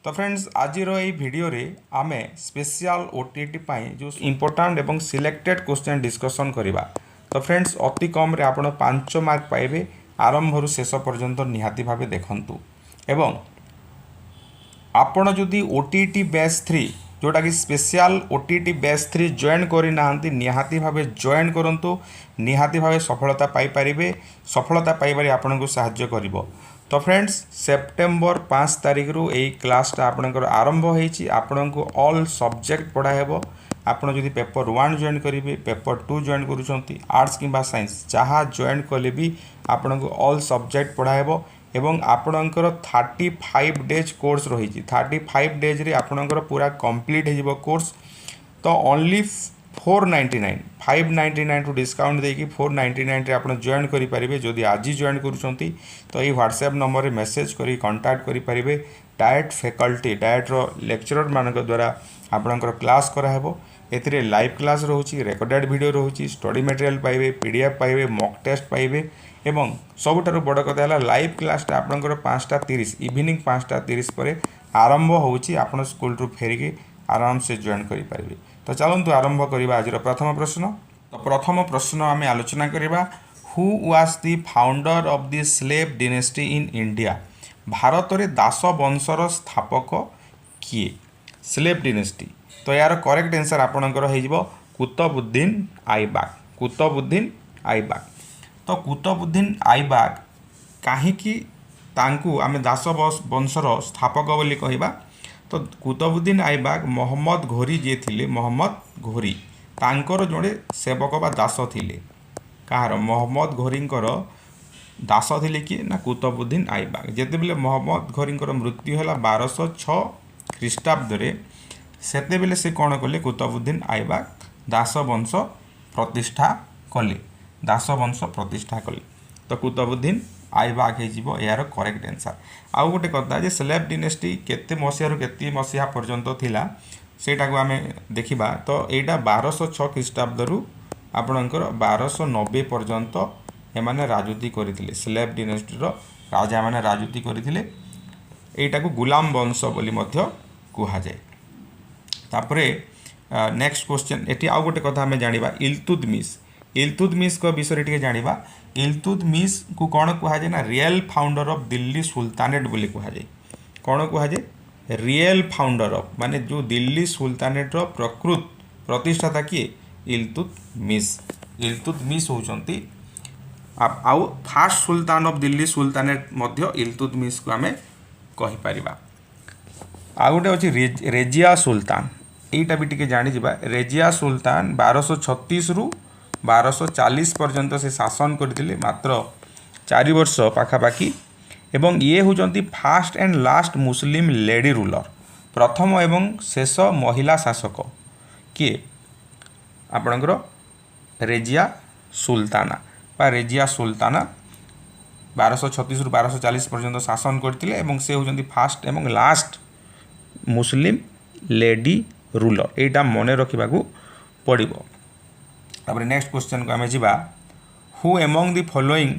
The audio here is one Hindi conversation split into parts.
तो फ्रेंड्स आज भिडियो रे आमे स्पेशल ओटीटी जो इम्पोर्टाट एवं सिलेक्टेड क्वेश्चन डिस्कसन करवा। तो फ्रेंड्स अति कम रे आपण 5 मार्क पाइबे आरंभ शेष पर्यंत निहाती भावे देखंतु। एवं आपण जदि ओटीटी बैच 3 जोटा कि स्पेशल ओटीटी बैच 3 जॉइन करी नाहंती निहाती भावे जॉइन करंतु। निहाती भावे सफलता पाई परिबे। सफलता पाइबारे आपनको सहाय्य करिवो। तो फ्रेंड्स सेप्टेम्बर 5 तारिख रु यही क्लासटा आपणकर आरंभ होईछि। आपनको ऑल सब्जेक्ट पढ़ा हेबो। आपण जदि पेपर 1 जॉइन करेंगे, पेपर 2 जॉइन करुँच आर्ट्स किंबा साइंस जहाँ जॉइन कले भी आपनको ऑल सब्जेक्ट पढ़ा हेबो। एवं आपणकर 35 डेज कोर्स रही। 35 डेज रे आपणकर पूरा कंप्लीट हो कोर्स। तो ओनली 499 599 टू डिस्काउंट देकी 499 रे आपण जॉइन करि परिबे। जदि आज जॉइन करूछंती तो ये व्हाट्सएप नंबर रे मेसेज करी कांटेक्ट करि परिबे। डायरेक्ट फैकल्टी डायरेक्ट रो लेक्चरर मानक द्वारा आपणकर क्लास करा हेबो। एथिरे लाइव क्लास रहउची, रेकॉर्डेड वीडियो रहउची, स्टडी मटेरियल पाइबे, पीडीएफ पाइबे, मॉक टेस्ट पाइबे। एवं सबुठारु बड़ कथा है लाइव क्लासटा आपणकर 5:30 इवनिंग 5:30 पर आरंभ होउची। आपण स्कूल रु फेरिके आराम से जॉइन करि परिबे। तो चलतु आरंभ करवा आज प्रथम प्रश्न। तो प्रथम प्रश्न आम आलोचना करवा। Who was the founder of the slave dynasty in India? Bharat में दास वंशर स्थापक किए? Slave dynasty. तो यार करेक्ट आंसर आपणकर हो कुतुबुद्दीन ऐबक। कुतुबुद्दीन ऐबक। तो कुतुबुद्दीन ऐबक कहीं तांकु आमे दास वंशर स्थापक बोली कहबा। तो कुतुबुद्दीन ऐबक मोहम्मद घोरी जे थिले, मोहम्मद घोरी तांकर जोड़े सेवक बा दास थिले। कहार? मोहम्मद घोरींकर दास थिले कि ना कुतुबुद्दीन ऐबक। जेतेबेले मोहम्मद घोरींकर मृत्यु है 1206 ख्रीष्टाब्द रे, सेतेबेले से कौन कले? कुतुबुद्दीन ऐबक दास वंश प्रतिष्ठा कले। दास वंश प्रतिष्ठा कले। तो कुतुबुद्दीन ऐबक हो यार करेक्ट आंसर। आउ गोटे कथा जे स्लेव डायनेस्टी केते मसीहा केते मसीहा पर्यंत थिला सेटा को आमे देखिबा। तो एटा 1206 ख्रीष्टाब्द रु आपणकर 1290 पर्यंत एमाने राजनीति करथिले। स्लेव डायनेस्टी रो राजा माने राजनीति करथिले। एटा को गुलाम वंश बोली मध्य कुहा जाय। तापरे नेक्स्ट क्वेश्चन एटी आउ गोटे कथा आमे जानिबा इल्तुतमिश। इल्तुतमिश को विषय टिके जानिबा। इल्तुतमिश को कौन कहा जाए ना real founder of Delhi sultanate बोली कहा जाए। कौन कहा जाए? रियल फाउंडर ऑफ माने जो दिल्ली सुल्तानेट रो प्रकृत प्रतिष्ठाता किए? इल्तुतमिश। इल्तुतमिश होचंती आउ first sultan of Delhi sultanate मध्य इल्तुतमिश को आमे कहि परिबा। आ गोटे अछि रेजिया सुल्तान। एटा भी टिके जानि जिबा। रेजिया सुल्तान 1236 रु 1240 पर्यंत से शासन करथिले, मात्र 4 वर्ष पाखापाखि। एवं ये होचंती first and last Muslim lady ruler. प्रथम एवं शेष महिला शासक किए? आपणकर रेजिया सुल्ताना बा रेजिया सुल्ताना 1236 रु 1240 पर्यंत शासन करथिले एवं से होचंती फास्ट एवं लास्ट मुस्लिम लेडी रूलर। एटा मने रखिबाकू पड़िबो। तापर नेक्स्ट क्वेश्चन को आमे जिबा। Who among the following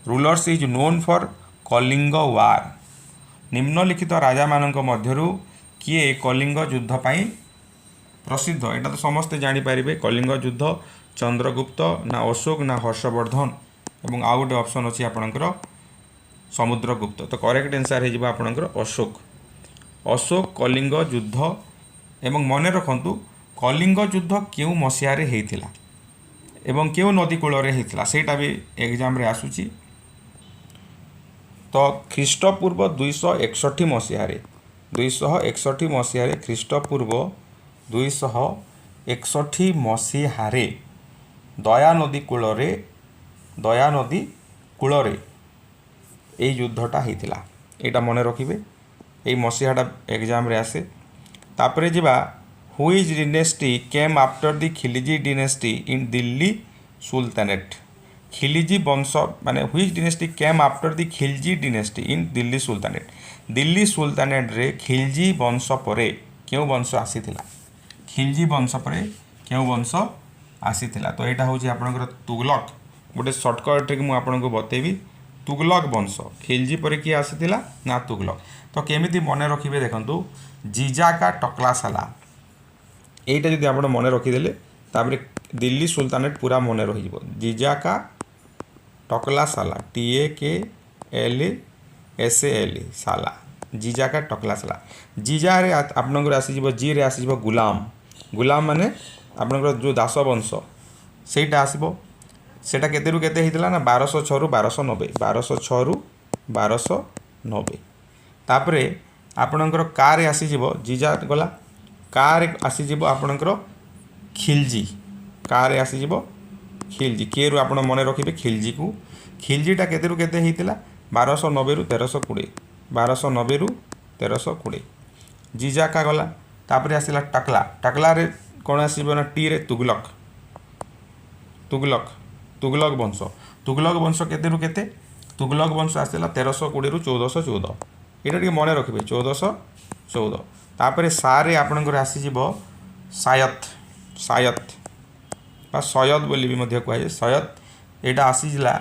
rulers is known for Kalinga war? निम्नलिखित राजा मानक मध्यरु किए कलिंग युद्ध पाई प्रसिद्ध? एटा तो समस्ते जानि पारिबे। कलिंग युद्ध चंद्रगुप्त ना अशोक ना हर्षवर्धन। एवं आउ गोटे ऑप्शन अछि आपणकर समुद्रगुप्त। तो करेक्ट आंसर हे जिबा आपणकर अशोक। अशोक कलिंग युद्ध। एवं मने रखंतु कलिंग युद्ध केउ मसीहा रे हेइथिला एवं केउ नदी कूल रे हेइथिला सेटा भी एग्जाम रे आसुची। तो ख्रीष्टपूर्व 261 मसीहा रे 261 मसीहा रे ख्रीष्टपूर्व 261 मसीहा रे दया नदी कूल रे ए युद्धटा हेइथिला। एटा मने रखिबे। ए मसीहाटा एग्जाम रे आसे। तापरे जिबा which dynasty came after the Khilji dynasty in Delhi sultanate? Khilji वंश माने which dynasty came after the Khilji dynasty in Delhi sultanate? Delhi sultanate रे खिलजी वंश परे क्यों वंश आसीथिला? खिलजी वंश परे क्यों वंश आसीथिला? तो एटा होची आपनकर तुगलक। गोटे शॉर्टकट ट्रिक मु आपनको बतेबी। तुगलक वंश खिलजी पर किए आसीथिला ना तुगलक। तो केमिति मने रखिबे देखंतु जिजाका टकलासाला एटा जदि आपण मने रखिदेले तापरे दिल्ली सुल्तानेट पूरा मने रहिजिवो। जिजाका टकलासाला TAKLASAL साला जिजाका टकलासाला। जिजा रे आपनकर आसीजिवो जी रे आसीजिवो गुलाम। गुलाम माने आपनकर जो दास वंश सेटा आसीबो। सेटा केते रु केते हितला ना 1206 रु 1290 1206 रु 1290। तापरे आपनकर का रे आसीजिवो जिजा गला का रे आसीजिवो आपनकर खिलजी का रे आसीजिवो खिलजी के रु आपण मने रखिबे खिलजी को। खिलजीटा केते रु केते हितला 1290 रु 1320 1290 रु 1320। जिजा का गला तापरे आसीला टकला। टकला रे कोन आसीबो ना टी रे तुगलक तुगलक तुगलक वंश। तुगलक वंश केते रु केते तुगलक वंश आसीला 1320 रु 1414। एटा टिके मने रखिबे 1414। तापरे सारे आपनकर आसीजिवो सायत सायत बा सयद बोली भी मध्य कहुए सयद। एटा आसीजिला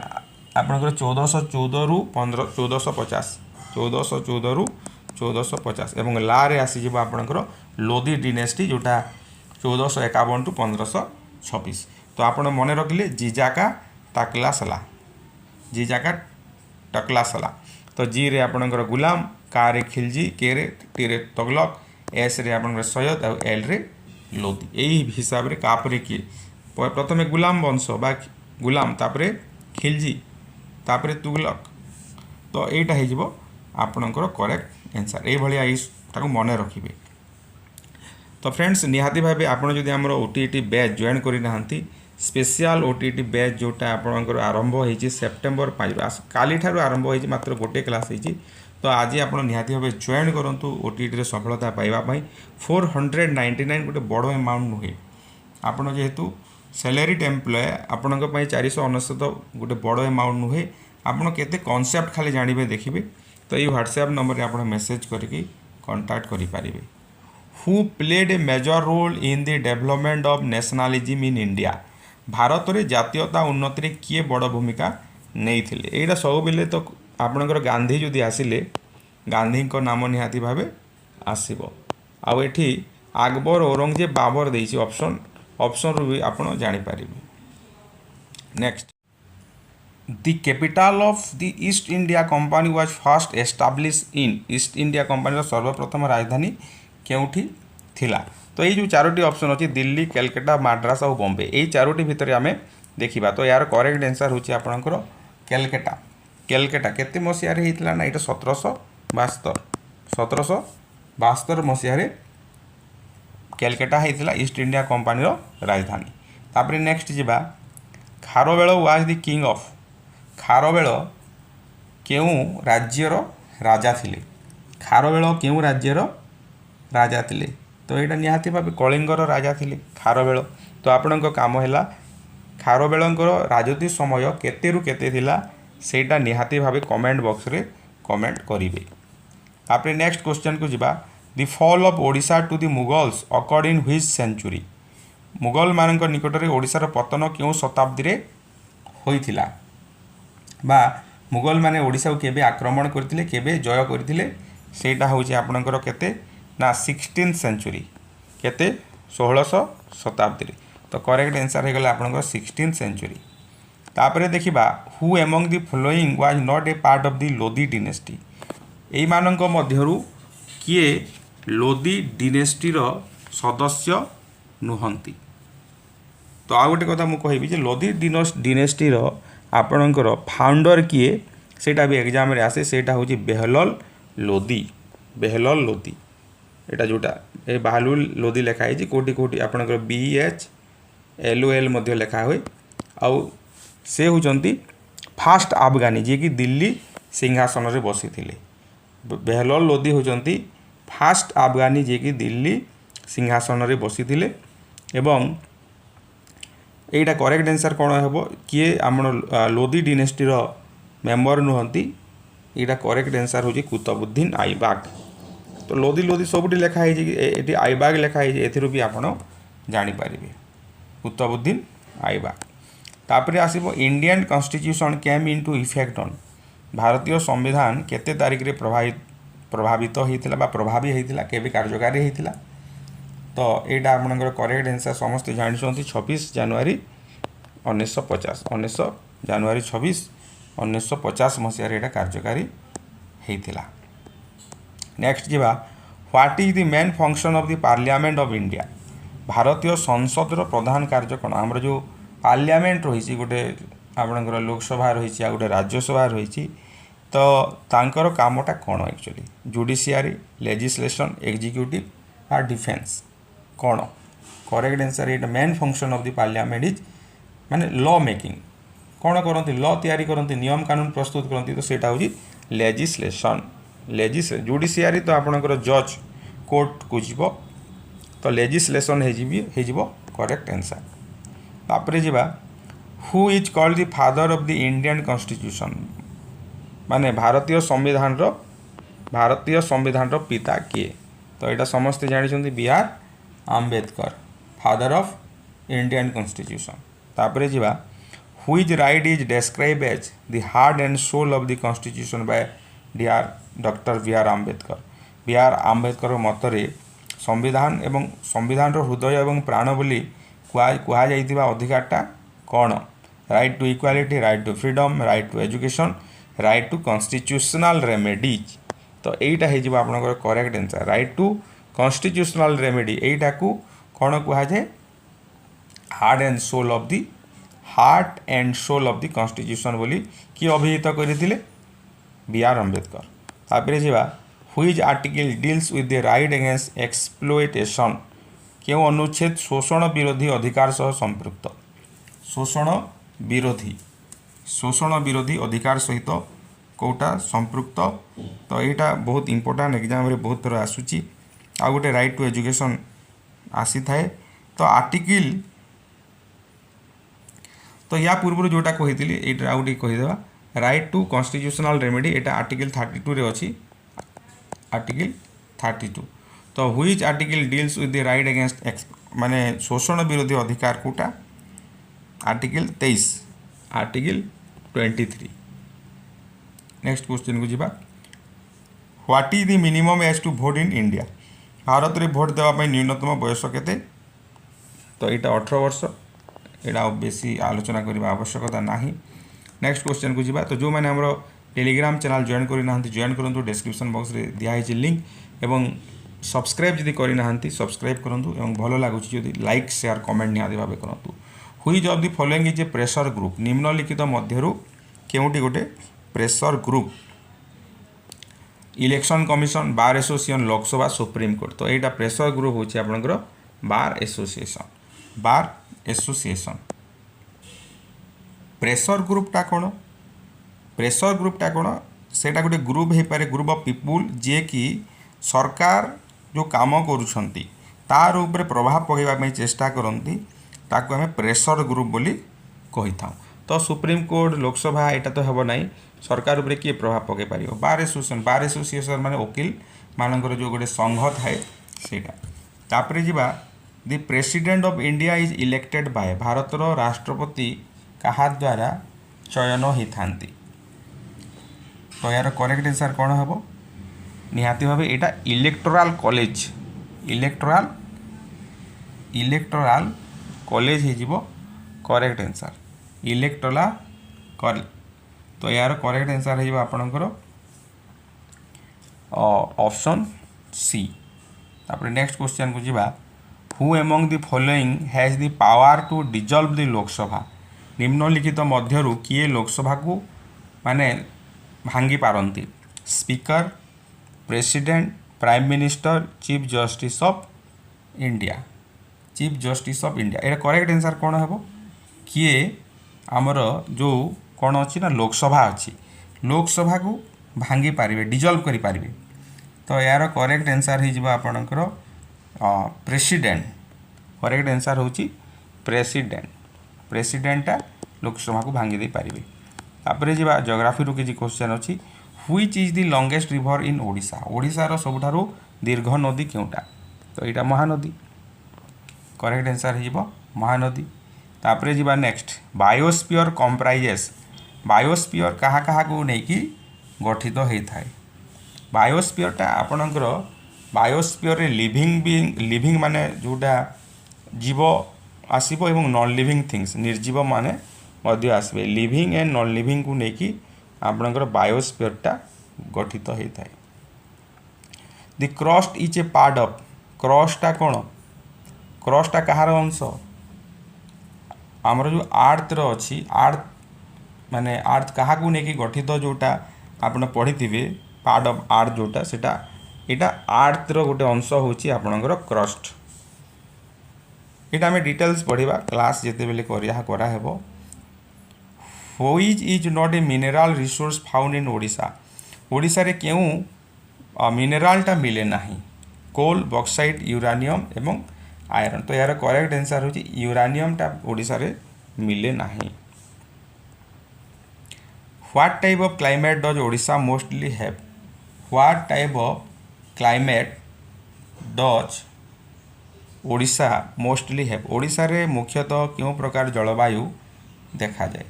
आपनकर 1414 रु 1450 1414 रु 1450 एवं ला रे आसीजिवो आपनकर लोदी डिनेस्टी जोटा 1451 टू 1526। तो आपण मने रखिले जिजाका टकलासाला जिजाका टकलासाला। तो जी रे आपनकर गुलाम का रे खिलजी के रे टी रे तुगलक एस रे आपनकर सयद और एल रे लोदी। एही हिसाब रे कापरे किए प्रथमे गुलाम वंश बा गुलाम तापरे खिलजी तापरे तुगलक। तो एटा हे जिवो आपनकर करेक्ट आंसर। ए भलिया ताको मने रखिबे। तो फ्रेंड्स निहाती भाबे आपण जदि हमर ओटीटी बैच जॉइन करि नाहंती स्पेशल ओटीटी बैच जोटा आपनकर आरंभ होईची सेप्टेम्बर 5 काली ठारू आरंभ होईची मात्र गोटे क्लास होईची। तो आज आपण निहाती भाबे जॉइन करंतु ओटीटी रे सफलता पाइबा पई 499 गोटे बड़ अमाउंट नुहे। आपण जेहेतु सैलरीड एम्प्लॉय आपणक पई 499 गोटे बड़ अमाउंट नुहे। आपण केते कांसेप्ट खाली जानिबे देखिबे। तो ये व्हाट्सएप नंबर रे आपण मेसेज करके कांटेक्ट करि पारिबे। Who played a major role in the development of nationalism in India Bharat रे जातीयता उन्नति रे किए बड़ भूमिका नहीं थिले। एटा सब बेले तो आपणकर गांधी जदि आसिले गांधी को नाम निहाती भाबे आसीबो। आउ एठी अकबर औरंगजेब बाबर देइछि ऑप्शन ऑप्शन रु भी आपण जानि पारिबे। Next the capital of the East India Company was first established in East India Company सर्वप्रथम राजधानी केउठी थिला। तो ये जो चारोटी ऑप्शन अच्छी दिल्ली कलकत्ता मद्रास और बॉम्बे यही चारोटी भितर आम देखा। तो यार करेक्ट आंसर होची आपनकर कलकत्ता। कलकत्ता केते मसीहा रे हितला ना एटा 1772 मसीहा रे कलकत्ता हितला ईस्ट इंडिया कंपनी रो राजधानी। तापरे नेक्स्ट जिबा Kharavela was the king of Kharavela केउ राज्यर राजा थिले। खारवेल केउ राज्यर राजा थिले। तो यहाँ निहाती भाव कलिंगर राजा थिले खारवेल। तो आपण काम है खारवेलंकर राजती समय केते रु केते थिला सेटा निहाती भाव कमेंट बॉक्स रे कमेंट करेंगे। आप नेक्स्ट क्वेश्चन को जिबा the fall of Odisha to the Mughals occurred in which century Mughal मान निकट में ओडिशार पतन क्यों शताब्दी रे होइथिला बा मुगल माने ओडिशा को केबे आक्रमण करथिले केबे जय करथिले सेटा होची आपणकर केते ना 16th सेंचुरी केते 1600 शताब्दी रे। तो करेक्ट आंसर हे गला आपणकर 16th सेंचुरी। तापरे देखिबा who among the following was not a part of the Lodi dynasty एई मानक मध्यरु किए लोदी डिनेस्टी रो सदस्य नुहंती। तो आ गोटे कथा मु कहबी जे लोदी डिनेस्टी रो आपणकर फाउंडर किए सेटा भी एग्जाम रे आसे सेटा होची बेहलल लोदी। बेहलल लोदी एटा जोटा ए बाहलुल लोदी लिखा है कोटी कोटी आपणकर BHLOL मध्य लिखा हुए। आउ से होचंती फास्ट अफगानी जे कि दिल्ली सिंहासन रे बसी थिले। बेहलल लोदी होचंती फास्ट अफगानी जे कि दिल्ली सिंहासन रे बसी थिले। एवं एटा करेक्ट आंसर कौन हेबो किए आमर लोदी डिनेस्टी रो मेंबर नुहंती। एटा करेक्ट आंसर होची कुतुबुद्दीन ऐबक। तो लोदी लोदी सबुठी लिखा है ये ऐबक लिखा है एथिरु भी आपण जानि पारिबे कुतुबुद्दीन ऐबक। तापरे आसीबो Indian constitution came into effect on भारतीय संविधान केते तारिख रे प्रभावित होइतिला बा प्रभावी होइतिला केबे कार्यकारी होइतिला तो एटा आपनकर करेक्ट आंसर समस्त जानिछंती 26 जनवरी 1950 19 जनवरी 26 1950 मसिया रे एटा कार्यकारी होइतिला। नेक्स्ट जीवा what is the main function of the parliament of India भारतीय संसद रो प्रधान कार्य कोन हमर जो पार्लियामेंट रही गोटे आपनकर लोकसभा रही आ गोटे राज्यसभा रही तो तांकर कामटा कौन एक्चुअली जुडिशियरी लेजिस्लेशन एग्जीक्यूटिव और डिफेंस कौन correct answer at main function of the parliament is माने लॉ मेकिंग कौन करती लॉ तैयारी करती नियम कानून प्रस्तुत करती तो सेटा होची लेजिस्लेशन जुडिशियरी तो आपनकर जज कोर्ट को जीव तो लेजिस्लेशन हो करेक्ट आंसर। तापरे जीवा who is called the father of the Indian constitution माने भारतीय संविधान रो पिता किए तो यहाँ समस्ते जानी B R Ambedkar father of Indian constitution. तापरे जीवा which right is describe as the heart and soul of the constitution by doctor B R Ambedkar मतरे संविधान एवं संविधान रो हृदय एवं प्राण बोली कुहा जाइतिबा अधिकारटा कौन right to equality right to freedom right to education right to constitutional remedies तो यहीटा हो आपनकर correct answer right to constitutional remedy यहीटा को कौन कुहा जाए heart and soul of the constitution बोली कि अभिहित करथिले बी आर अम्बेडकर। तापरे जीवा which article deals with the right against exploitation क्यों अनुच्छेद शोषण विरोधी अधिकार सह संपृक्त शोषण विरोधी अधिकार सहित कौटा संपृक्त तो यहाँ बहुत इंपोर्टाट एग्जाम रे बहुत थर आसूची आ गोटे राइट टू एजुकेशन आसी थाए तो आर्टिकल तो या पूर्व जोटा कही ये आउटे कहीदेवा राइट टू कॉन्स्टिट्यूशनल रेमेडी यहाँ आर्टिकल 32 रे अच्छी आर्टिकल 32 तो which article deals with the right against माने शोषण विरोधी अधिकार कोटा आर्टिकल 23 आर्टिकल 23। नेक्स्ट क्वेश्चन को जीवा what is the minimum age to vote in India Bharat रे भोट देवाई न्यूनतम बयस केते तो यहाँ 18 वर्ष यहाँ बेसी आलोचना करने आवश्यकता नहीं। नेक्स्ट क्वेश्चन को जीवा तो जो मैंने हमरो टेलीग्राम चैनल जॉइन करना जॉइन करूँ डिस्क्रिप्शन बॉक्स रे दिखाई लिंक एवं सब्सक्राइब जदि करना सब्सक्राइब करूँ और भल लगुच लाइक शेयर कमेंट निहाती भाव करूँ। Which of the following is a pressure group निम्नलिखित मध्यरु केउटी गोटे pressure group election commission bar association Lok Sabha supreme court तो यहाँ प्रेशर ग्रुप होची आपनकर बार एसोसिएशन प्रेशर ग्रुपटा कौन सेटा गोटे ग्रुप हो पारे ग्रुप ऑफ पीपुल जे कि सरकार जो काम करुछंती तार ऊपर प्रभाव पकड़ाई चेष्टा करती ताकू आम प्रेशर ग्रुप बोली कही था तो सुप्रीम कोर्ट लोकसभा यहाँ तो हेब ना सरकार उपरे किए प्रभाव पकई पार बार एसोसिएशन माने वकील मानकर जो गोटे संघ थाए सेटा। तापरे जीवा the president of India is elected by भारतर राष्ट्रपति कहा द्वारा चयन होता तो यार करेक्ट आंसर कौन हम निहाती भाव यहाँ इलेक्टोराल कॉलेज हो करेक्ट आंसर इलेक्टोरल तो यार करेक्ट आंसर हो आपणकर ऑप्शन सी। तापर नेक्स्ट क्वेश्चन को जीवा who among the following has the power to dissolve the Lok Sabha निम्नलिखित मध्यरु किए लोकसभा को माने भांगी पारंती speaker president prime minister chief justice of India यहाँ करेक्ट आंसर कौन है किए आमर जो कौन अच्छी ना लोकसभा अच्छी लोकसभा को भांगी पारे डिजल्व करि पारिबे तो यार करेक्ट आंसर हो आपणकर प्रेसिडेंट करेक्ट आंसर होची प्रेसिडेंटा लोकसभा को भांगी दे पारिबे। तापरे जीवा जियोग्राफी रो किछि क्वेश्चन अछि which is the longest river in Odisha रो सबुठारु दीर्घ नदी केउटा तो यहाँ महानदी करेक्ट आंसर हो महानदी। तापरे जीवा नेक्स्ट बायोस्फीयर कंप्राइजेस बायोस्फीयर कहा को नहीं कि गठित होता है। बायोस्फीयरटा आपणकर बायोस्फीयर रे लिविंग माने जोटा जीव आसीबो एवं नॉन लिविंग थिंग्स निर्जीव माने मध्य आसबे। लिविंग एंड नॉन लिविंग को लेकिन आपणकर बायोस्फीयरटा गठित होता है। The crust is a part of क्रस्टा कौन क्रस्टा कहार अंश आमर जो अर्थ रो अछि अर्थ माने अर्थ कहा को लेकिन गठित जोटा आपण पढ़ी पार्ट ऑफ अर्थ जोटा सेटा एटा अर्थ रो गोटे अंश होची आपणकर क्रस्ट। एटा हमें डिटेल्स पढ़िबा क्लास जेते बेले करा हेबो। Which is not a mineral resource found in Odisha Odisha रे केउ मिनरलटा मिले नाही कोल बॉक्साइट यूरानियम एवं आयरन। तो यार करेक्ट आंसर होची यूरानियमटा ओडिशा रे मिले नाही। What type of climate does Odisha mostly have what type of climate does Odisha mostly have Odisha रे मुख्यतः क्यों प्रकार जलवायु देखा जाए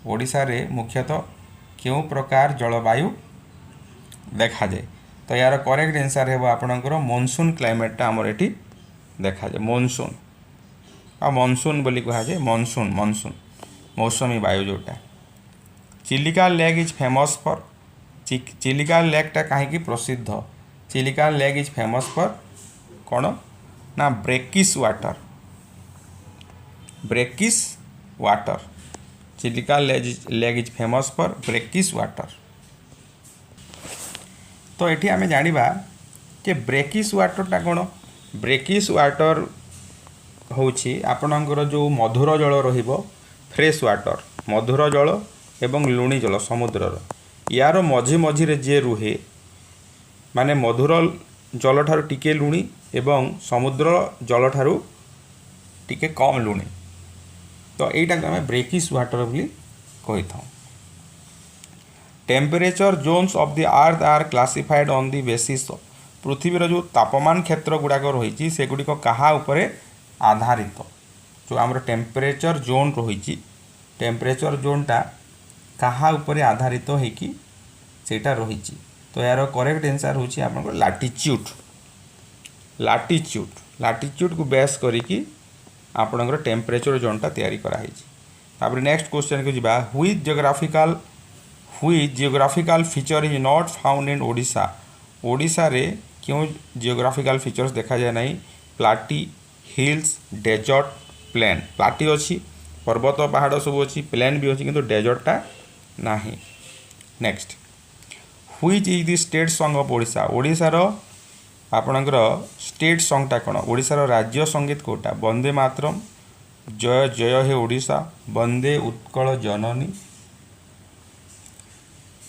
ओडिशा रे मुख्यतः क्यों प्रकार जलवायु देखा जाए। तो यार करेक्ट आंसर है आपणकर मॉनसून क्लाइमेटटा आमर एटी देखा जाए मॉनसून आ मॉनसून बोली कहा जाए मॉनसून मॉनसून मौसमी वायु जोटा। Chilika lake is famous for Chilika लेकटा कहीं प्रसिद्ध Chilika lake is famous for कौन ना brackish water Chilika lake is famous for brackish water. तो ये आम जाना कि ब्रेकिश वाटरटा कौन ब्रेकिश वाटर होची आपणकर जो मधुर जल रहिबो फ्रेश वाटर मधुर जल एवं लुणी जल समुद्रर यार मझी मझी जे रुहे माने मधुर जल ठारू टिके लुणी एवं समुद्र जल ठारू टिके कम लुणी। तो यहीटा आम ब्रेकिश वाटर बोली कही था। Temperature zones of the earth are classified on the basis पृथ्वीर जो तापमान क्षेत्र गुड़ाक रही से गुड़िक कहा उपरे आधारित जो आमर टेम्परेचर जोन रही टेम्परेचर जोनटा कहा उपरे आधारित होइकी सेटा रही। तो यार करेक्ट आंसर होची आपन लाटिट्यूड लाटिट्यूड को बेस करिकी आपन टेम्परेचर जोनटा तैयारी करा हिची। तापर नेक्स्ट क्वेश्चन को जिबा which geographical feature is not found in Odisha Odisha रे क्यों जियोग्राफिकल फीचर्स देखा जाए नहीं प्लाटी हिल्स डेजर्ट प्लेन प्लाटी अच्छी पर्वत पहाड़ सब अच्छी प्लेन भी अच्छी किंतु डेजर्टा नहीं। Next which is the state song of Odisha ओडिशार आपणकर स्टेट सॉन्गटा कौन ओडिशार राज्य संगीत कोटा वंदे मातरम जय जय हे ओडिशा वंदे उत्कल जननी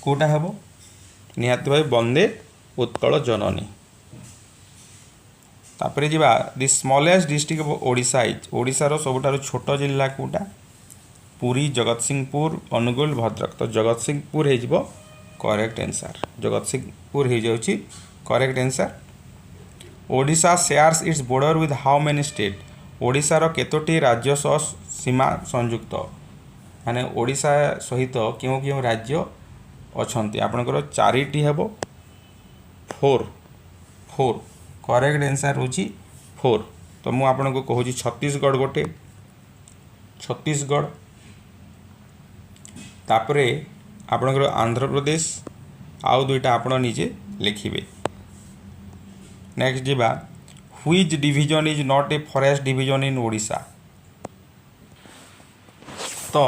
कोटा हेबो निहाती भाई वंदे उत्कल जननी। तापर जीवा the smallest district of Odisha is ओडिशार सबुठारु छोट जिला कोटा पुरी जगतसिंहपुर अनुगुल भद्रक। तो जगतसिंहपुर हे जिवो करेक्ट आंसर जगतसिंहपुर हे जाउची correct answer. Odisha shares its border with how many state ओडिशार केतोटी राज्य सह सीमा संयुक्त माने ओडिशा सहित क्यों क्यों राज्य अच्छी आपणकर चारिटी हेबो फोर करेक्ट आंसर होची 4। तो मु आपन को कहूँ छत्तीसगढ़ गोटे छत्तीसगढ़ तापरे आपणकर आंध्र प्रदेश आउ दुईटा आपण निजे लिखिबे। नेक्स्ट जीवा which division is not a forest division in Odisha. तो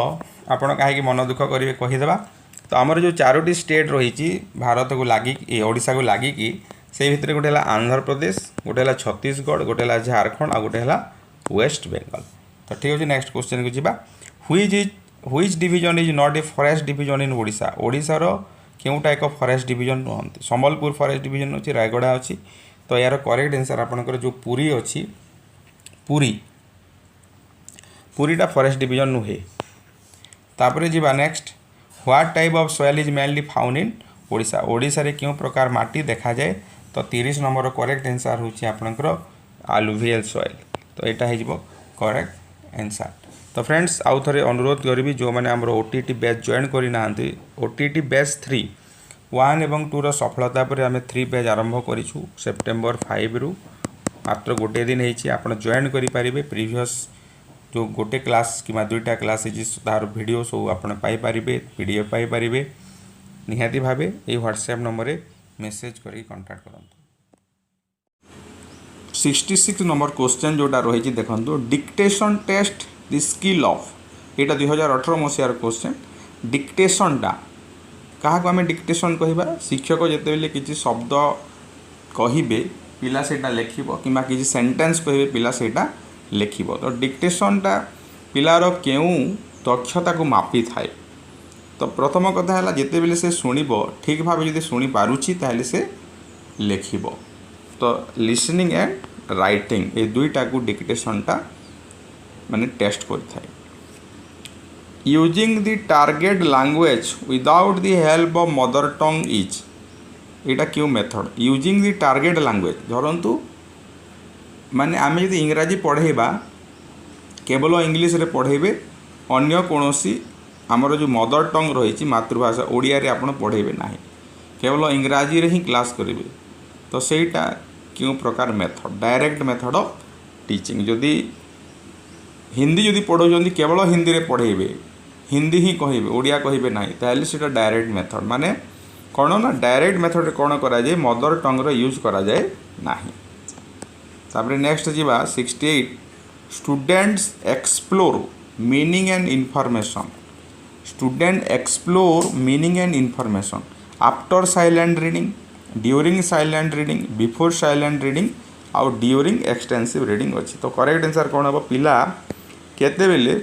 आपण कहीं मन दुख करेंगे कहीदेवा। तो आमर जो चारोटी स्टेट रही भारत को लगी ओडिशा को लगिकी से भितर गोटे आंध्र प्रदेश गोटे छत्तीसगढ़ गोटे झारखंड आ गोटे वेस्ट बेंगल। तो ठीक अच्छे नेक्स्ट क्वेश्चन को जीवा which division is not a forest division in Odisha ओडिशार केउटा एक फॉरेस्ट डिवीजन नुहति संबलपुर फॉरेस्ट डिवीजन अच्छी रायगड़ा अच्छी। तो यार करेक्ट आंसर आपनकर जो पुरी अच्छी पुरीटा फॉरेस्ट डिवीजन नुहे। तापर जीवा next what type of soil is mainly found in Odisha Odisha रे क्यों प्रकार माटी देखा जाए। तो 30 नंबर करेक्ट आंसर होची आपनकर आलुवियल सॉइल। तो यहाँ हो करेक्ट आंसर। तो फ्रेंड्स आउ थे अनुरोध करी जो मैंने आम ओटीटी बैच जॉइन करना ओटीटी बैच 3 1 ଏବଂ 2 ର ସଫଳତା ପରେ ଆମେ 3 पेज आरंभ करिछु सेप्टेम्बर 5 रु मात्र गोटे दिन होती आप जॉइन करेंगे प्रीवियस जो गोटे क्लास कि दुईटा क्लास तार वीडियो सब आपरे पीडीएफ पाइपर निहाती भाव ये व्हाट्सएप नंबर मेसेज कर कांटेक्ट करूँ 66 नंबर क्वेश्चन जोटा रही देखो dictation test the skill of यहाँ 2018 मसीहार क्वेश्चन डिक्टेशनटा क्या आम डिक्टेशन कहवा शिक्षक जिते किसी शब्द कहे पिला सेटा लिखिबो किंबा किसी सेंटेंस कहे पिला सेटा लिखिबो तो डिक्टेशनटा पिलार केउं दक्षता को मापी थाए तो प्रथम कथा है जिते बेले से शुणिबो ठीक भाव जदि शुणी पारुछि ताहले से लिखिबो तो लिसनिंग एंड राइटिंग ये दुईटा को डिक्टेशनटा माने टेस्ट करिथाए using the target language without the help of mother tongue is यहाँ क्यों method using the target language धरतु माने आम यदि इंग्राजी पढ़ेबा केवल इंग्लिश रे पढ़ेबे अन्य कोनोसी आमर जो मदर टंग रही मातृभाषा ओडिया रे आपण पढ़ेबे नाही केवल इंग्राजी रे ही क्लास करेंगे तो सेटा क्यों प्रकार method direct method of teaching जदि हिंदी जदि पढ़ाऊँ केवल हिंदी रे पढ़ेबे हिंदी ही कहे ओडिया कहे ना ताहले सेटा डायरेक्ट मेथड माने कौन ना डायरेक्ट मेथड कौन करा जाए मदर टंग यूज करा जाए नाही तापर नेक्स्ट जीवा 68 students explore meaning and information student explore meaning and information after silent reading during silent reading before silent reading आउ ड्यूरिंग एक्सटेंसिव रीडिंग अच्छी तो करेक्ट आंसर कौन हम पिला केते बेले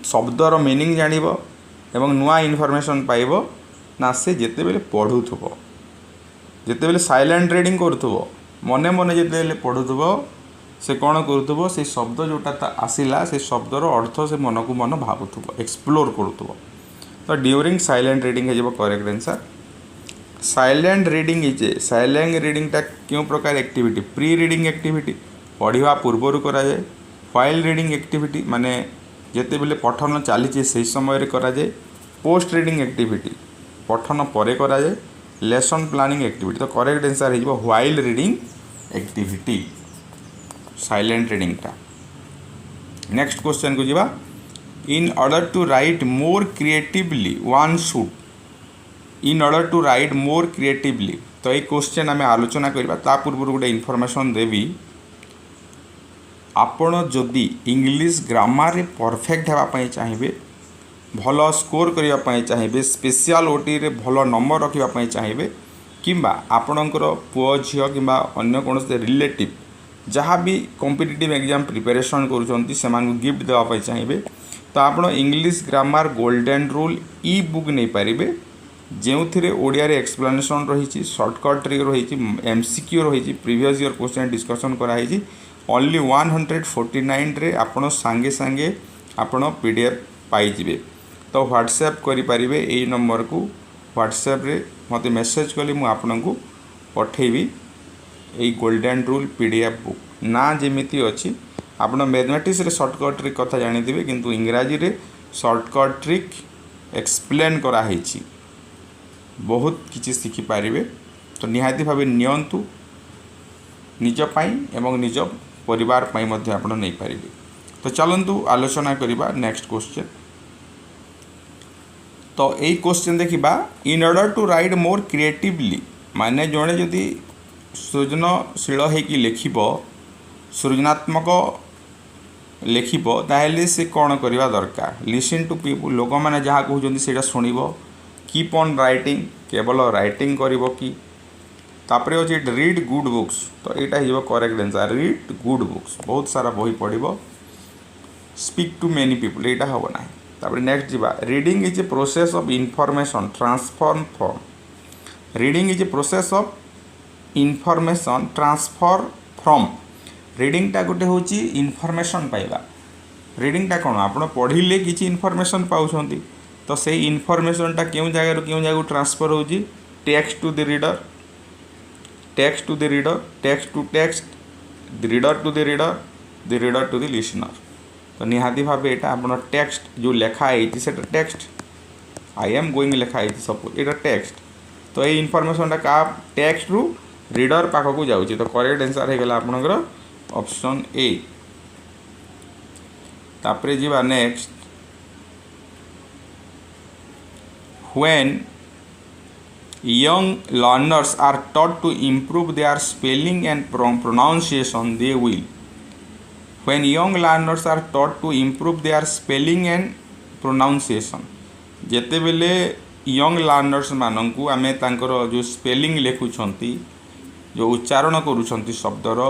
शब्दर मीनिंग जानिबो एवं नुआ इन्फॉर्मेशन पाइबो ना से जिते बेले पढ़ुथुबो जिते बेले साइलेंट रीडिंग करुथुबो मने मने जिते बेले पढ़ुथुबो से कौन करुथुबो से शब्द जोटा आसिला से शब्दर अर्थ से मन को मन भावुथुबो एक्सप्लोर करुथुबो तो ड्यूरिंग साइलेंट रीडिंग है correct answer silent reading is silent reading टा क्यों प्रकार एक्टिविटी प्री रीडिंग एक्टिविटी पढ़ा पूर्वर करा जाए व्हाइल रीडिंग एक्टिविटी माने जिते बेले पठन चली से समय रे करा जाए पोस्ट रीडिंग एक्टिविटी पठन परे करा जाए लेसन प्लानिंग एक्टिविटी तो करेक्ट आंसर है while reading activity silent reading टा नेक्स्ट क्वेश्चन को जीवा in order to write more creatively one should in order to write more creatively तो ये क्वेश्चन आम आलोचना करबा ता पूर्व गोटे इनफॉरमेशन देवी आपण जदि इंग्लिश ग्रामर रे परफेक्ट हेबाई चाहिए भल स्कोर करने चाहिए स्पेशल ओटी रे भल नंबर रखापी चाहिए किंबा आपणकर पुओ झील कि अन्य कौन रिलेटिव जहाँ भी कॉम्पिटिटिव एग्जाम प्रिपरेशन कर गिफ्ट देवाई चाहिए तो आप इंग्लिश ग्रामर गोल्डन रूल ई बुक नहीं पारे जो थे ओडिया रे एक्सप्लेनेशन रही शॉर्टकट रही एमसीक्यू रही प्रीवियस ईयर क्वेश्चन डिस्कशन कराई ओनली 149 रे आपण सांगे सांगे आपण पीडीएफ पाइबे तो व्हाट्सएप करें यही नंबर को व्हाट्सएप रे मते मेसेज कली मु आपन को पठेबी यही गोल्डन रूल पीडीएफ बुक ना जेमिति अच्छी आप मैथमेटिक्स रे शॉर्टकट ट्रिक कथा जानिथिबे किंतु इंग्राजी रे शॉर्टकट ट्रिक एक्सप्लेन कराई बहुत किसी शिखि पारिबे तो निहाती भाव नियंतु निज पाई एवं निज परिवार पाई मध्य आपण नहीं पारिबे तो चलंतु आलोचना करिबा नेक्स्ट क्वेश्चन तो यही क्वेश्चन देखा in order to write more creatively माने जड़े जदि सृजनशील होकि लिखब सृजनात्मक लिखब ताहले से कौन करवा दरकार लिसन टू पीपुल लोक मैंने जहाँ कहते से शुणव कीप ऑन राइटिंग केवल राइटिंग करिवो कि तापरे अच्छे रीड गुड बुक्स तो यहाँ हो correct answer read good books बहुत सारा बही पढ़ो स्पीक टू मेनी पीपुल यहाँ हम ना तापर नेक्स्ट जीवा reading is a process of information transform from reading is a process of information transfer from reading टा गोटे हूँ इनफॉरमेशन पाइबा रीडिंग टा कौन आप पढ़िले किसी इनफॉरमेशन पाउछंती तो से इनफॉरमेशन टा क्यों जगह ट्रांसफर होची text to the reader text to the reader text to text the reader to the reader to the listener तो निहाती भाव यहाँ आप टेक्स्ट जो लेखाई से टेक्स्ट आई एम गोइंग लिखाई सपोज ये टेक्स्ट तो ये इनफॉरमेशनटा क्या टेक्स्ट रु रीडर पाखक जाऊँगी तो करेक्ट आंसर हो गला आपनकर ऑप्शन ए। तापरे जीवा next when young learners are taught to improve their spelling and pronunciation they will when young learners are taught to improve their spelling and pronunciation जेते बेले यंग लर्नर्स मानू आम तांकर जो स्पेलिंग लिखुंट जो उच्चारण करुँच शब्दर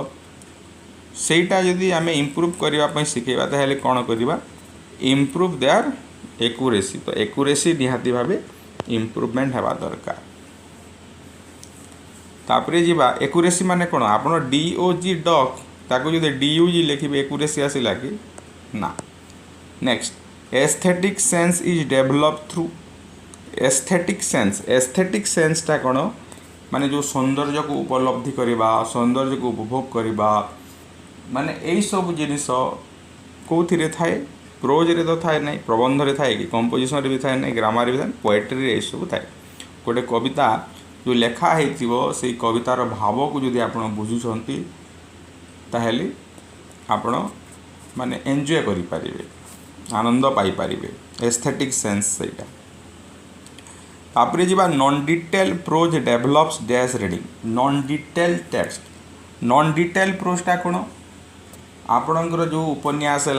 सेटा जदि आम इम्प्रूव करने शिखेबा ताहले कौन करवा इम्प्रूव देयर एक्यूरेसी तो एक्यूरेसी निहाती भावे इम्प्रूवमेंट हेबा दरकार। तापरे जीवा एक्यूरेसी माने कौन आप DOG डॉग ताको जो DUG लिखे एक्यूरेसी आसला कि ना। Next aesthetic sense is develop through aesthetic सेंसटा कौन माने जो सौंदर्य को उपलब्धि करवा सौंदर्य को उपभोग करवा माने यही सब जिनिस कौन थाए प्रोज रे तो थाए नहीं प्रबंध रे थाए कि कंपोजिशन रे भी थाए नहीं ग्रामर भी थाए पोएट्री रे सब थाए गोटे कविता जो लेखा हो से कवितार भाव को जदि आप बुझुंट ताहले आपण माने एंजॉय करि पारिबे आनंद पाई पारिबे एस्थेटिक सेंस सेटा। तापरे जीवा non detail prose develops dash reading non detail text non detail प्रोजटा कौन आपणकर जो उपन्यास है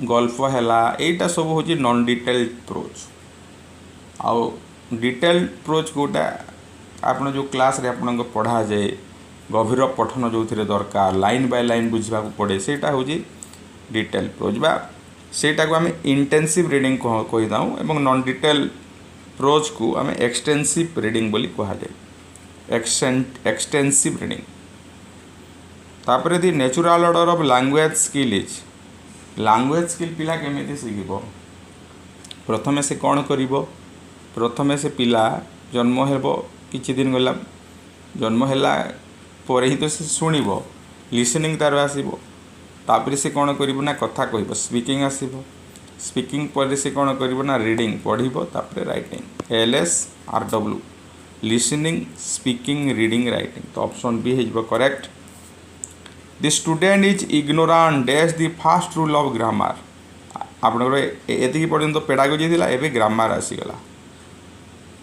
गल्प है यहाँ सब हूँ नॉन डिटेल प्रोज आउ डिटेल प्रोज कोटा आप जो क्लास रे आपन पढ़ा जाए गभीर पठन जो दरकार लाइन बाय लाइन बुझा पड़े सेटा हूँ डिटेल प्रोज बा सेटा को आम इंटेंसिव रीडिंग कहीदाऊँ एवं नॉन डिटेल प्रोज को आम एक्सटेंसिव रीडिंग बोली कहुए एक्सटेंसिव रीडिंग। तापरे the natural order of language skill is language skill पिला केमिति शिखिब प्रथमे से कौन करिवो प्रथमे से पिला जन्म हेबो किछि दिन गला जन्म हैला परे ही तो से सुनिबो लिसनिंग तार आसीबो तापरे से कौन करिवो ना कथा कहिबो स्पीकिंग आसीबो स्पीकिंग पर से कौन करिवो ना रीडिंग पढ़िबो तापरे writing LSRW listening speaking reading writing तो ऑप्शन बी हेजबो correct. The student is ignorant dash the first rule of grammar आपनकर एति पर्यंत पेडागोजी थिला एबे grammar आसीगला।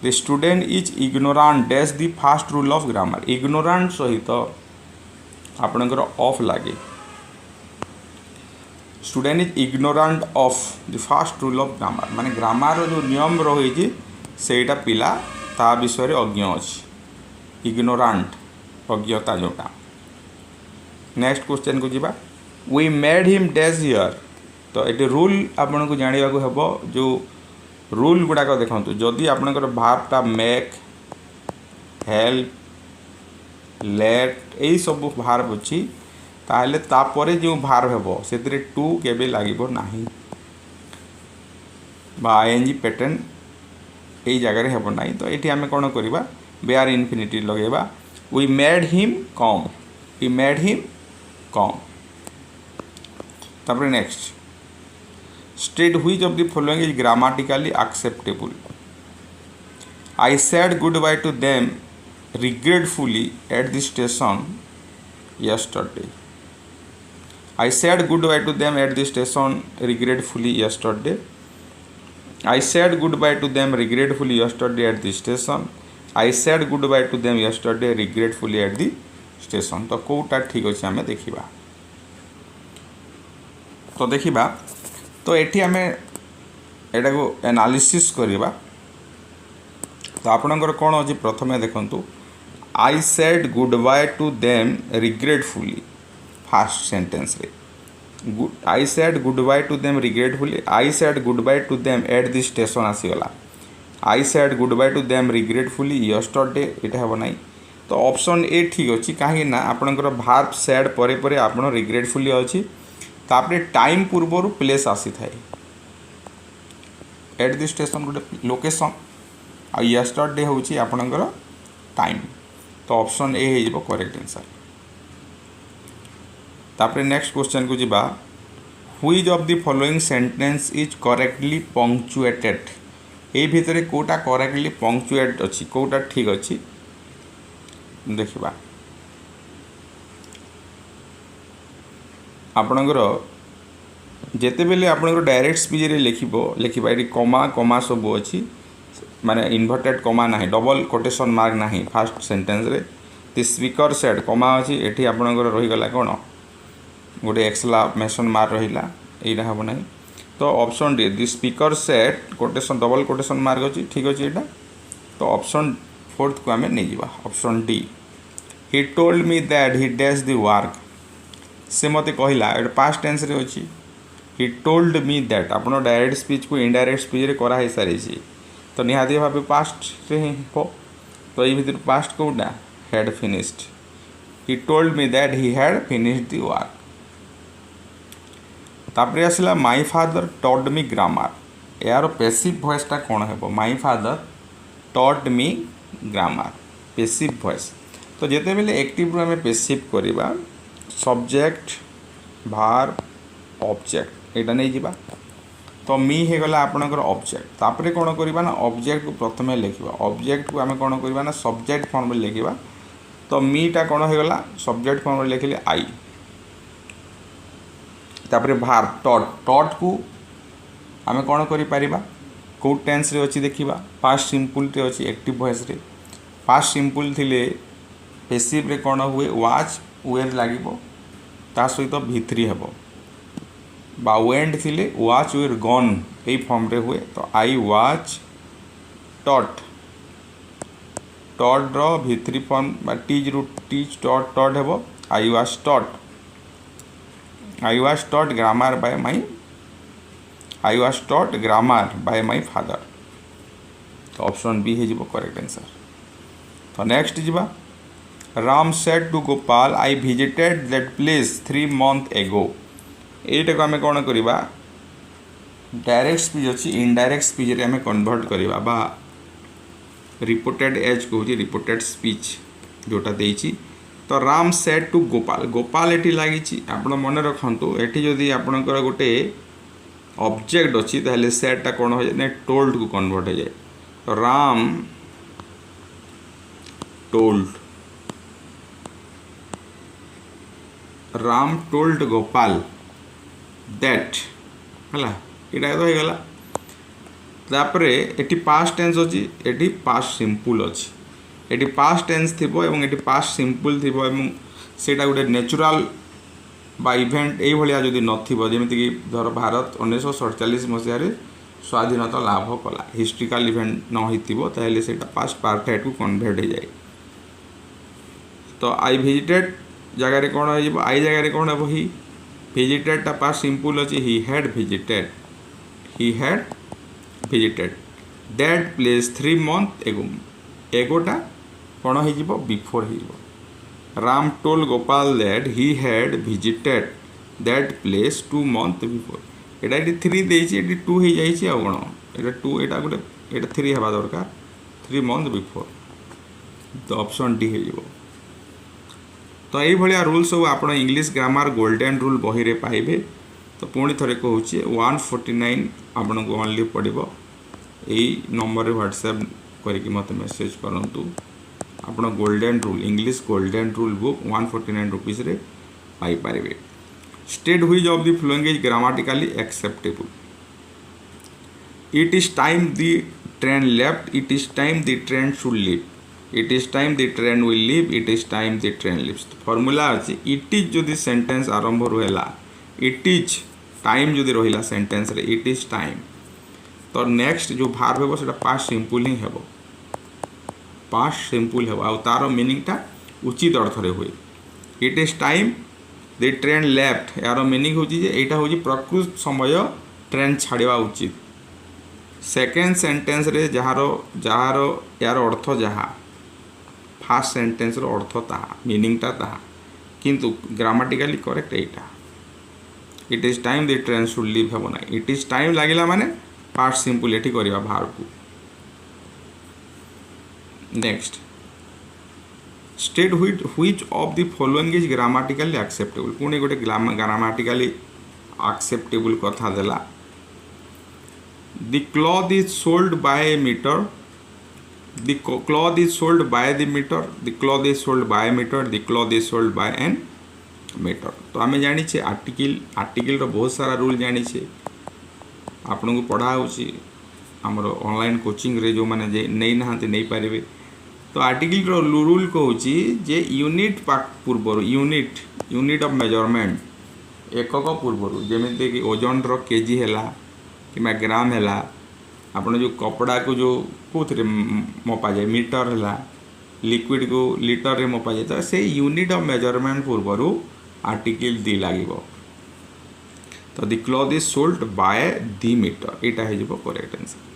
The student is ignorant dash the first rule of grammar ignorant सहित आपनकर ऑफ लागे student is ignorant of the first rule of grammar माने ग्रामर जो नियम रही सेटा पिला ता विषय रे अज्ञ अछि ignorant अज्ञता जोटा। नेक्स्ट क्वेश्चन को जीवा we made him dash here तो ये रूल आपन को जाना को जो रूल गुड़ाक देखो जदि आपनकर भार्बटा मेक हेल्प लेट यही सब भार्ब अच्छी ताहले तापरे जो भार्ब हेबो सेतिरे टू केबे लागिबो नाही बा ING पैटर्न यही जगह हेबो नाही तो ये आम कौन करवा बेयर इनफिनिटी लगेबा we made him come we made him come. तापर next state which of the following is grammatically acceptable I said goodbye to them regretfully at the station yesterday I said goodbye to them at the station regretfully yesterday I said goodbye to them regretfully yesterday at the station I said goodbye to them yesterday regretfully at the station तो कोटा ठीक अच्छे आम देखा तो देखा तो ये आम एटा को एनालिसिस करवा तो आपणकर कौन अच्छी प्रथमे देखु I said goodbye to them regretfully first sentence रे I said goodbye to them regretfully I said goodbye to them at the station आसीगला I said goodbye to them regretfully yesterday ये हम ना तो ऑप्शन ए ठीक अच्छी कहीं ना आपणकर भार्ब सेड परे परे आपण रिग्रेटफुली अच्छी तापरे टाइम पूर्वर प्लेस आसी थाए एट द स्टेशन गोटे लोकेशन आ यस्टरडे हूँ आपणकर टाइम तो ऑप्शन ए हो करेक्ट आंसर। तापरे नेक्स्ट क्वेश्चन को जीवा which of the following sentence is correctly punctuated एई भितर कोटा करेक्टली पंक्चुएट अच्छी कोटा ठीक अच्छी देखा आपणकर जिते बेले आपणकर डायरेक्ट स्पीच रे लिखा ये कमा कमा सब अच्छी माने इन्वर्टेड कमा ना डबल कोटेशन मार्क ना फास्ट सेंटेंस रे द स्पीकर सेड कमा अच्छी एठी आपणकर रहीगला कौन गोटे एक्सक्लामेशन मार्क रहिला एटा हम ना तो option D the speaker said quotation double quotation mark अच्छी ठीक अच्छे यहाँ तो ऑप्शन फोर्थ को आम नहीं जावा option D he told me that he dash the work से मते कहला एटा पास्ट टेंस रे अच्छी ही टोल्ड मी दैट आपन डायरेक्ट स्पीच को इनडायरेक्ट स्पीच रे करा है सारी तो निहाती भाव पास्ट रे हो तो ये भीतर पास्ट कोटा had finished he told me that he had finished the work तापरे आसला माय फादर टॉड मी ग्रामर यार पैसिव वॉइसटा कौन है माय फादर टॉड मी ग्रामर पैसिव वॉइस तो जिते बेले एक्टिव आम पैसिव करवा सब्जेक्ट भार ऑब्जेक्ट यहाँ नहीं जावा तो मी हो गला आपणकर ऑब्जेक्ट तापरे कौन करवा ना ऑब्जेक्ट को प्रथम लिखा ऑब्जेक्ट को आम कौन करवा ना सब्जेक्ट फॉर्म में लिखा तो मीटा कौन हो गला सब्जेक्ट फॉर्म में लिखिले आई तापरे भार टॉट टॉट को आम कौन करिपरिबा को टेंस रे अच्छी देखा पास्ट सिंपल रे अच्छी एक्टिव वॉइस रे पास्ट सिंपल थिले पैसिव रे कौन हुए वाच वेर लागिबो ता सहित भित्री हेबो बा वेंड थिले वाच वेर गन यही फॉर्म रे हुए तो आई वाच टॉट टॉट रो भित्री फॉर्म बा टीज रु टीच टॉट टॉट हेबो I was taught grammar by my I was taught grammar by my father तो ऑप्शन बी है जीवो करेक्ट आंसर तो नेक्स्ट जीवा Ram said to Gopal I visited that place 3 months ago एटा को आम कौन करवा डायरेक्ट स्पीच अच्छी इनडायरेक्ट स्पीच रे आम कन्वर्ट करवा बा रिपोर्टेड एज कहूँ रिपोर्टेड स्पीच जोटा देइछि तो राम सेड टू गोपाल गोपाल एटी लगी आप मन रखु एटी जदि आपणकर गोटे ऑब्जेक्ट अच्छी ताहले सेडटा कौन हो जाए टोल्ड को कन्वर्ट हो जाए तो राम टोल्ड गोपाल दैट है यहाँ तो होगा तापरे एटी पास्ट टेंस अच्छी एटी पास्ट सिंपल अच्छी एटी पास्ट टेंस थी एटी पास्ट सिंपल थी सेटा गोटे नेचुरल बा इवेंट यही भाया जदि नमीक धर भारत 1947 मसीह स्वाधीनता लाभ कला हिस्ट्रिकल इवेंट न होता से पास्ट परफेक्ट को कन्वर्ट हो जाए तो आई विजिटेड जगार कौन हो आई जगार कौन हम ही विजिटेड टा पास्ट सिंपल अच्छी he had visited that place 3 months एगो एगोटा कौन हो बिफोर हो Ram toll Gopal that he had visited that place 2 months before Etah 3 देइछि eighty 2 हो जाइछि आ कोन एटा 2 एटा गोटे एटा 3 हेबा दरकार 3 months बिफोर तो ऑप्शन डी हो तो यही भाया रूल सब आप इंग्लिश ग्रामर गोल्डन रूल बही रे पाइबे तो पुणी थे कहूँ 149 आपन को ओनली पड़ो यही नंबर व्हाट्सएप करके मत मेसेज करूँ आप golden rule English golden rule book 149 rupees रे पाई पारे state which of the following is grammatically acceptable it is time the train left it is time the train should leave it is time the train will leave it is time the train leaves formula अच्छी इट इज जदि सेंटेंस आरंभ रहा इट इज टाइम जदि रहा सेंटेंस रे इट इज टाइम तो नेक्स्ट जो भार्ब हो सेटा पास्ट सिंपल ही हेबो पास्ट सिंपल हेबो आ तार मीनिंगटा उचित अर्थ रे हुए it is time the train left यार मीनिंग होची जे एटा होची प्रकृत समय ट्रेन छाड़वा उचित सेकेंड सेंटेंस रे जहार यार अर्थ जहा फास्ट सेंटेंस रो अर्थ ताहा मीनिंगटा ताहा किंतु ग्रामाटिकली correct Etah it is time the train should leave हेबो ना इट इज टाइम लागिला माने पास्ट सिंपल एठी करबा भार को next state which of the following is grammatically acceptable पुणी गोटे ग्रामाटिकली एक्सेप्टेबल कथा देला The cloth is sold by a meter. The cloth is sold by the meter. The cloth is sold by a meter. The cloth is sold by an meter. तो आम जानी आर्टिकल बहुत सारा रूल जानी आपन को पढ़ा होमर ऑनलाइन कोचिंग रे जो मैंने नहीं नहांते नहीं पारे तो आर्टिकल रूल कहूँ जे यूनिट पूर्वर यूनिट ऑफ मेजरमेंट एकक पूर्वर जमीती कि ओजन केजी है कि ग्राम है आपन जो कपड़ा को जो कौन मपा जाए मीटर है लिक्विड को लीटर रे मपा जाए तो से यूनिट ऑफ मेजरमेंट पूर्वर आर्टिकल दी लगे तो the cloth is sold by the metre यहाँ हो करेक्ट आंसर।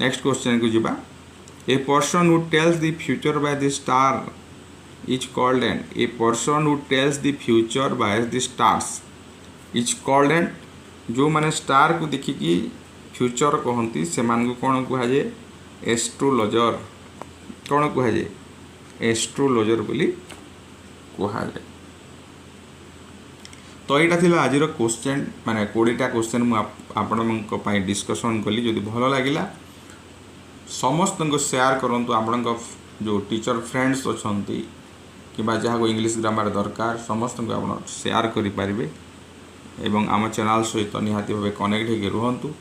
नेक्स्ट क्वेश्चन को जीवा a person who tells the future by the star is called and a person who tells the future by the stars is called and जो मैंने स्टार को देखिकी फ्यूचर कहती से कौन कहुए एस्ट्रोलॉजर कौन कहुए एस्ट्रोलॉजर बोली कहुए। तो यहाँ थी आज क्वेश्चन माने 20टा क्वेश्चन मुझे डिस्कसन कली जदि भल लगे समस्त को शेयर करूँ आपण जो टीचर फ्रेंड्स अच्छा कि जहाँ को इंग्लिश ग्रामर दरकार समस्त को आप शेयर करें एवं आम चैनल सहित निहाती भाव कनेक्ट होकर रुहतु।